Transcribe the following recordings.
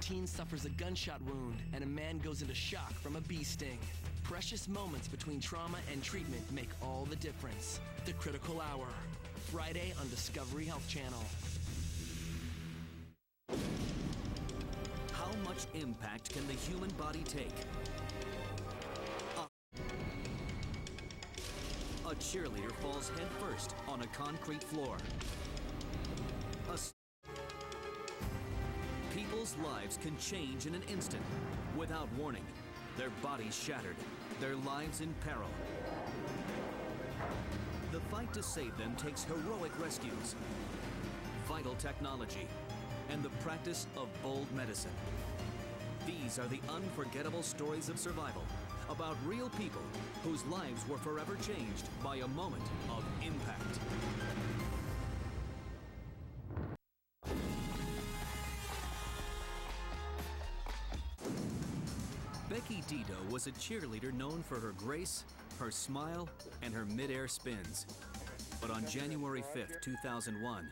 teen suffers a gunshot wound, and a man goes into shock from a bee sting. Precious moments between trauma and treatment make all the difference. The Critical Hour, Friday on Discovery Health Channel. How much impact can the human body take? A cheerleader falls headfirst on a concrete floor. People's lives can change in an instant, without warning. Their bodies shattered, their lives in peril. The fight to save them takes heroic rescues, vital technology, and the practice of bold medicine. These are the unforgettable stories of survival, about real people whose lives were forever changed by a moment of impact. Becky Dido was a cheerleader known for her grace, her smile, and her mid-air spins. But on January 5th, 2001,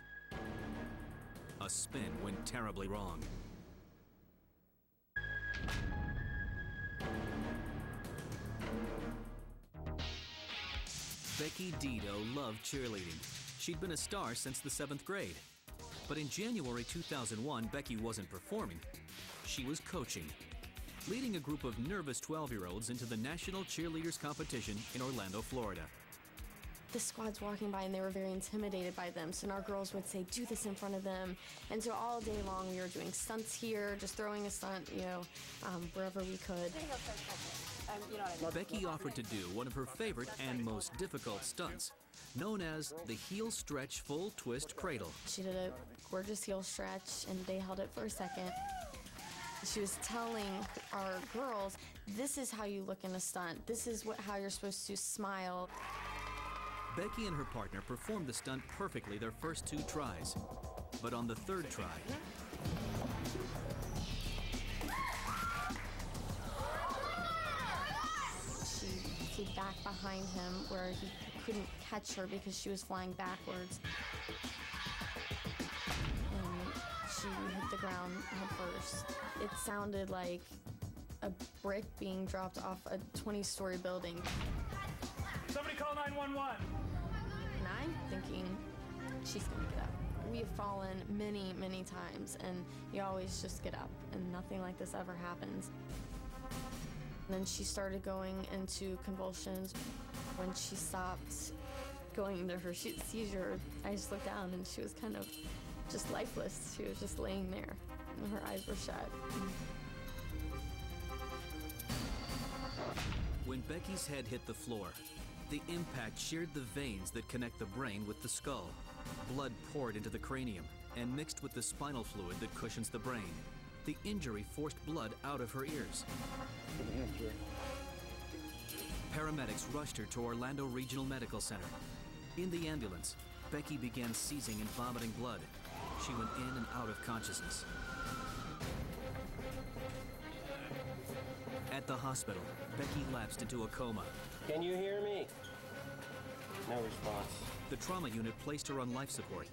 a spin went terribly wrong. Becky Dido loved cheerleading. She'd been a star since the 7th grade. But in January 2001, Becky wasn't performing. She was coaching, leading a group of nervous 12-year-olds into the National Cheerleaders Competition in Orlando, Florida. The squad's walking by and they were very intimidated by them, so our girls would say, do this in front of them. And so all day long we were doing stunts here, just throwing a stunt, wherever we could. Becky offered to do one of her favorite and most difficult stunts, known as the heel stretch full twist cradle. She did a gorgeous heel stretch and they held it for a second. She was telling our girls, this is how you look in a stunt. This is how you're supposed to smile. Becky and her partner performed the stunt perfectly their first 2 tries. But on the 3rd try, she back behind him where he couldn't catch her because she was flying backwards. And she hit the ground head first. It sounded like a brick being dropped off a 20-story building. Somebody call 911. And I'm thinking, she's gonna get up. We have fallen many, many times, and you always just get up, and nothing like this ever happens. And then she started going into convulsions. When she stopped going into her seizure, I just looked down, and she was kind of just lifeless. She was just laying there, and her eyes were shut. When Becky's head hit the floor, the impact sheared the veins that connect the brain with the skull. Blood poured into the cranium and mixed with the spinal fluid that cushions the brain. The injury forced blood out of her ears. Paramedics rushed her to Orlando Regional Medical Center. In the ambulance, Becky began seizing and vomiting blood. She went in and out of consciousness. At the hospital, Becky lapsed into a coma. Can you hear me? No response. The trauma unit placed her on life support.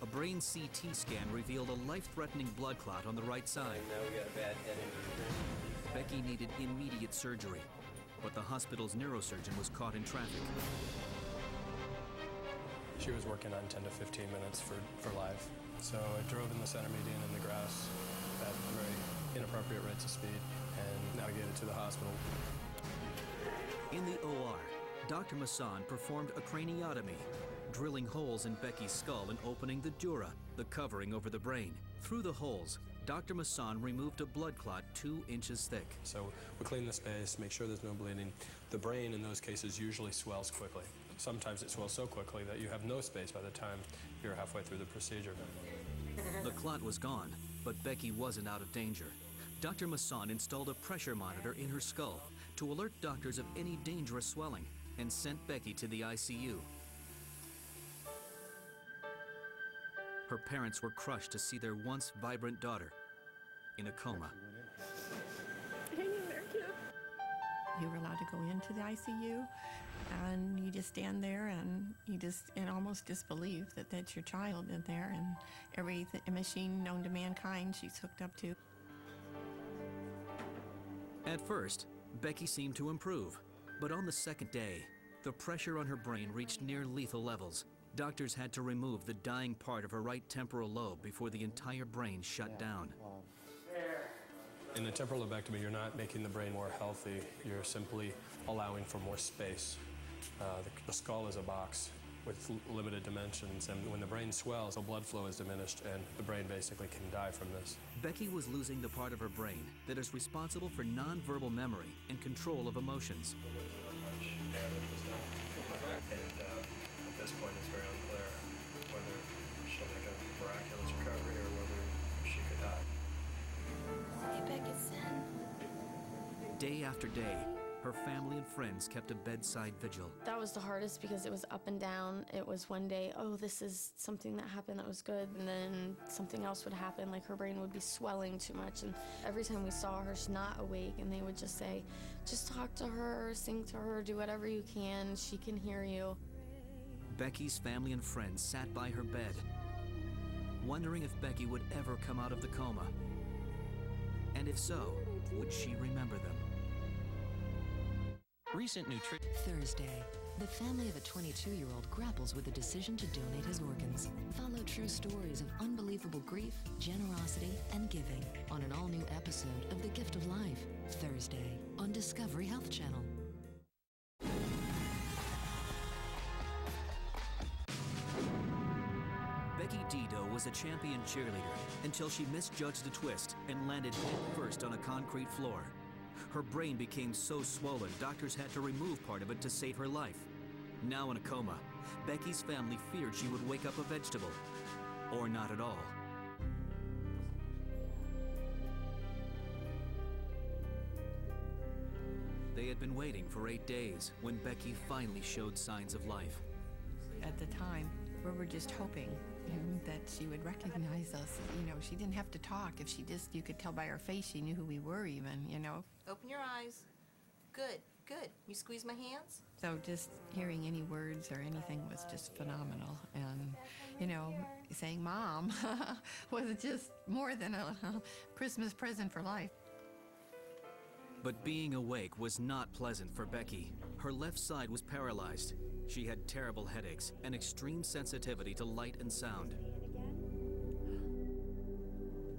A brain CT scan revealed a life-threatening blood clot on the right side. Now we got a bad head injury. Becky needed immediate surgery, but the hospital's neurosurgeon was caught in traffic. She was working on 10 to 15 minutes for live. So I drove in the center median in the grass at very inappropriate rates of speed and navigated to the hospital. In the OR, Dr. Masson performed a craniotomy, drilling holes in Becky's skull and opening the dura, the covering over the brain. Through the holes, Dr. Masson removed a blood clot 2 inches thick. So we clean the space, make sure there's no bleeding. The brain in those cases usually swells quickly. Sometimes it swells so quickly that you have no space by the time you're halfway through the procedure. The clot was gone, but Becky wasn't out of danger. Dr. Masson installed a pressure monitor in her skull to alert doctors of any dangerous swelling and sent Becky to the ICU. Her parents were crushed to see their once vibrant daughter in a coma. Hang in there, kid. You were allowed to go into the ICU, and you just stand there and you just almost disbelieve that that's your child in there, and every machine known to mankind she's hooked up to. At first, Becky seemed to improve, but on the second day, the pressure on her brain reached near lethal levels. Doctors had to remove the dying part of her right temporal lobe before the entire brain shut down. In a temporal lobectomy, you're not making the brain more healthy, you're simply allowing for more space. The skull is a box with limited dimensions, and when the brain swells, the blood flow is diminished, and the brain basically can die from this. Becky was losing the part of her brain that is responsible for nonverbal memory and control of emotions. And at this point, it's very unclear whether she'll make a miraculous recovery or whether she could die. Hey, Beckison. Day after day, her family and friends kept a bedside vigil. That was the hardest because it was up and down. It was one day, oh, this is something that happened that was good, and then something else would happen, like her brain would be swelling too much, and every time we saw her, she's not awake, and they would just say, just talk to her, sing to her, do whatever you can, she can hear you. Becky's family and friends sat by her bed, wondering if Becky would ever come out of the coma. And if so, would she remember them? Recent Thursday, the family of a 22-year-old grapples with the decision to donate his organs. Follow true stories of unbelievable grief, generosity, and giving on an all-new episode of The Gift of Life, Thursday on Discovery Health Channel. Becky Dido was a champion cheerleader until she misjudged a twist and landed head first on a concrete floor. Her brain became so swollen, doctors had to remove part of it to save her life. Now in a coma, Becky's family feared she would wake up a vegetable, or not at all. They had been waiting for 8 days when Becky finally showed signs of life. At the time, we were just hoping that she would recognize us. You know, she didn't have to talk. If she just, you could tell by her face, she knew who we were even, you know. Open your eyes. Good, good. You squeeze my hands? So just hearing any words or anything was just phenomenal. And, you know, saying Mom was just more than a Christmas present for life. But being awake was not pleasant for Becky. Her left side was paralyzed. She had terrible headaches and extreme sensitivity to light and sound.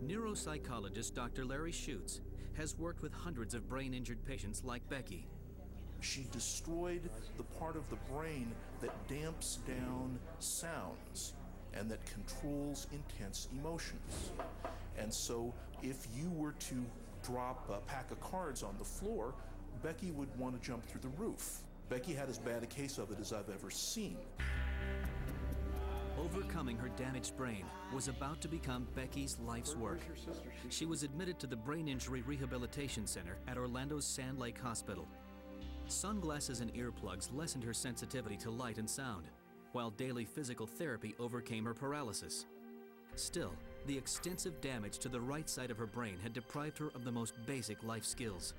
Neuropsychologist Dr. Larry Schutz has worked with hundreds of brain-injured patients like Becky. She destroyed the part of the brain that damps down sounds and that controls intense emotions. And so if you were to drop a pack of cards on the floor, Becky would want to jump through the roof. Becky had as bad a case of it as I've ever seen. Overcoming her damaged brain was about to become Becky's life's work. She was admitted to the Brain Injury Rehabilitation Center at Orlando's Sand Lake Hospital. Sunglasses and earplugs lessened her sensitivity to light and sound, while daily physical therapy overcame her paralysis. Still, the extensive damage to the right side of her brain had deprived her of the most basic life skills.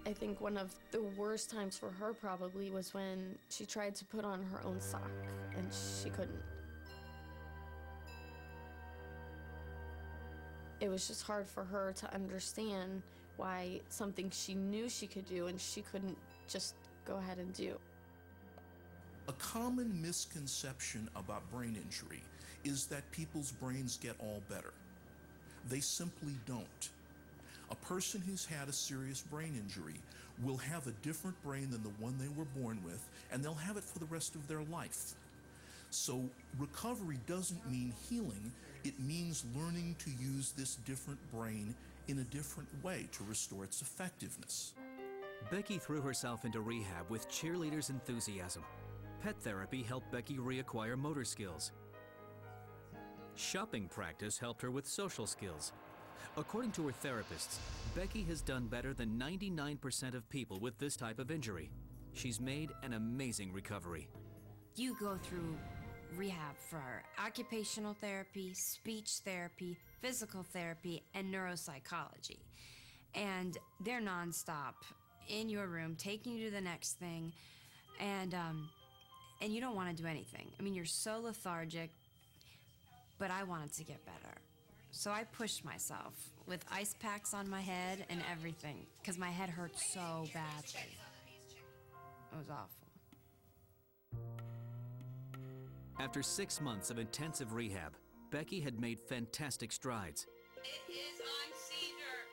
I think one of the worst times for her probably was when she tried to put on her own sock and she couldn't. It was just hard for her to understand why something she knew she could do and she couldn't just go ahead and do. A common misconception about brain injury is that people's brains get all better. They simply don't. A person who's had a serious brain injury will have a different brain than the one they were born with, and they'll have it for the rest of their life. So recovery doesn't mean healing, it means learning to use this different brain in a different way to restore its effectiveness. Becky threw herself into rehab with cheerleaders' enthusiasm. Pet therapy helped Becky reacquire motor skills. Shopping practice helped her with social skills. According to her therapists, Becky has done better than 99% of people with this type of injury. She's made an amazing recovery. You go through rehab for occupational therapy, speech therapy, physical therapy, and neuropsychology. And they're nonstop in your room, taking you to the next thing, and you don't want to do anything. I mean, you're so lethargic, but I wanted to get better. So I pushed myself with ice packs on my head and everything because my head hurt so badly. It was awful. After 6 months of intensive rehab, Becky had made fantastic strides. It is on seizure.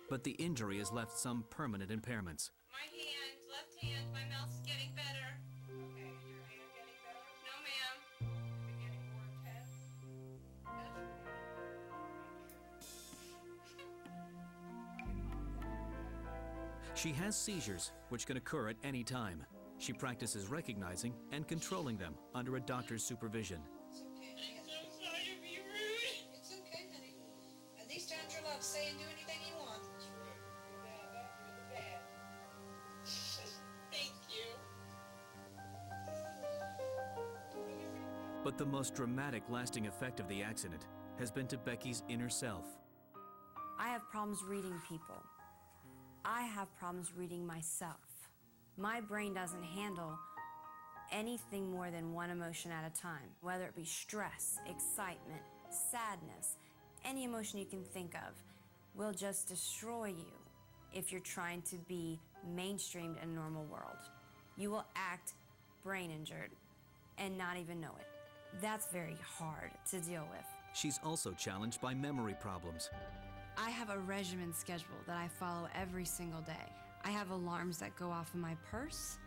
But the injury has left some permanent impairments. My hand, left hand, my mouth's getting better. Okay, is your hand getting better? No, ma'am. Is it getting more intense? She has seizures, which can occur at any time. She practices recognizing and controlling them under a doctor's supervision. It's okay. I'm so sorry to be rude. It's okay, honey. At these times you're allowed to say and do anything you want. That's right. You're the bad. Thank you. But the most dramatic lasting effect of the accident has been to Becky's inner self. I have problems reading people. I have problems reading myself. My brain doesn't handle anything more than one emotion at a time, whether it be stress, excitement, sadness, any emotion you can think of will just destroy you if you're trying to be mainstreamed in a normal world. You will act brain injured and not even know it. That's very hard to deal with. She's also challenged by memory problems. I have a regimen schedule that I follow every single day. I have alarms that go off in my purse.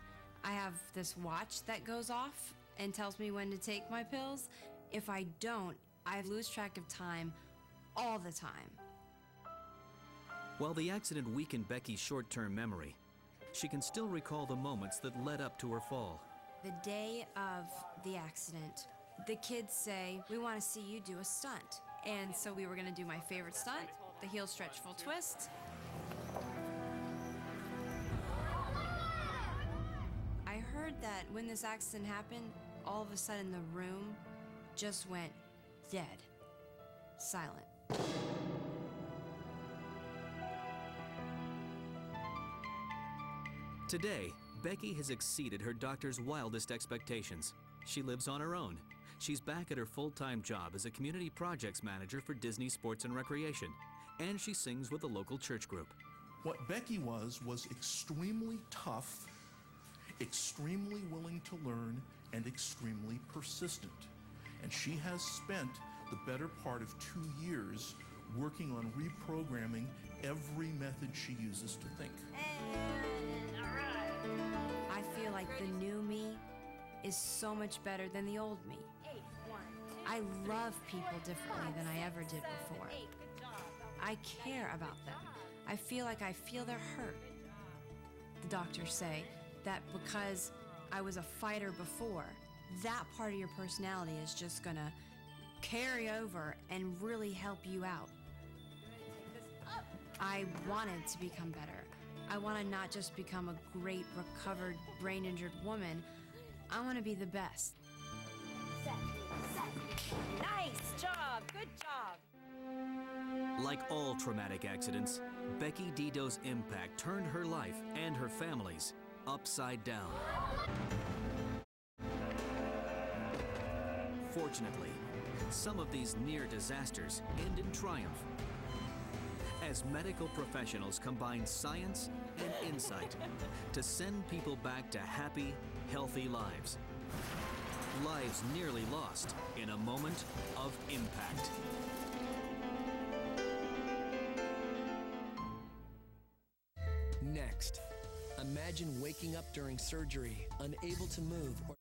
I have this watch that goes off and tells me when to take my pills. If I don't, I lose track of time all the time. While the accident weakened Becky's short-term memory, she can still recall the moments that led up to her fall. The day of the accident, the kids say, "We want to see you do a stunt." And so we were going to do my favorite stunt, the heel stretch full twist. I heard that when this accident happened, all of a sudden the room just went dead, silent. Today, Becky has exceeded her doctor's wildest expectations. She lives on her own. She's back at her full-time job as a community projects manager for Disney Sports and Recreation, and she sings with a local church group. What Becky was extremely tough, extremely willing to learn, and extremely persistent. And she has spent the better part of 2 years working on reprogramming every method she uses to think. And, all right. I feel like the new me is so much better than the old me. I love people differently than I ever did before. I care about them. I feel like I feel their hurt. The doctors say that because I was a fighter before, that part of your personality is just gonna carry over and really help you out. I wanted to become better. I want to not just become a great, recovered, brain-injured woman. I want to be the best. Nice job. Good job. Like all traumatic accidents, Becky Dido's impact turned her life and her family's upside down. Fortunately, some of these near disasters end in triumph as medical professionals combine science and insight to send people back to happy, healthy lives. Lives nearly lost in a moment of impact. Next, imagine waking up during surgery, unable to move or